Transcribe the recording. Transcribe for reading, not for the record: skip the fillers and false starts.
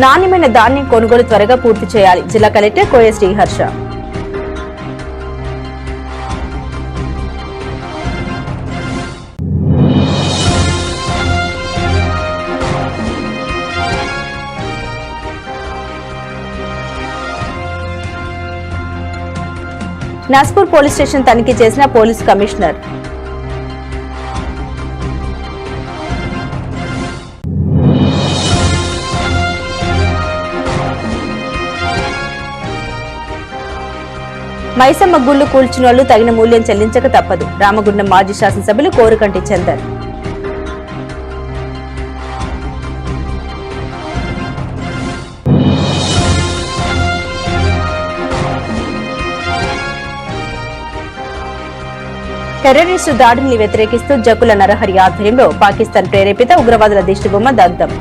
నాణ్యమైన ధాన్యం కొనుగోలు త్వరగా పూర్తి చేయాలి. జిల్లా కలెక్టర్ కోయ శ్రీహర్ష. నాస్పూర్ పోలీస్ స్టేషన్ తనిఖీ చేసిన పోలీస్ కమిషనర్. మైసమ్మ గుళ్లు కూల్చినోళ్లు తగిన మూల్యం చెల్లించక తప్పదు. రామగుండం మాజీ శాసనసభ్యులు కోరుకంటి చందర్. టెర్రరిస్టు దాడిని వ్యతిరేకిస్తూ జక్కుల నరహరి ఆధ్వర్యంలో పాకిస్తాన్ ప్రేరేపిత ఉగ్రవాదుల దిష్టిబొమ్మ దగ్ధం.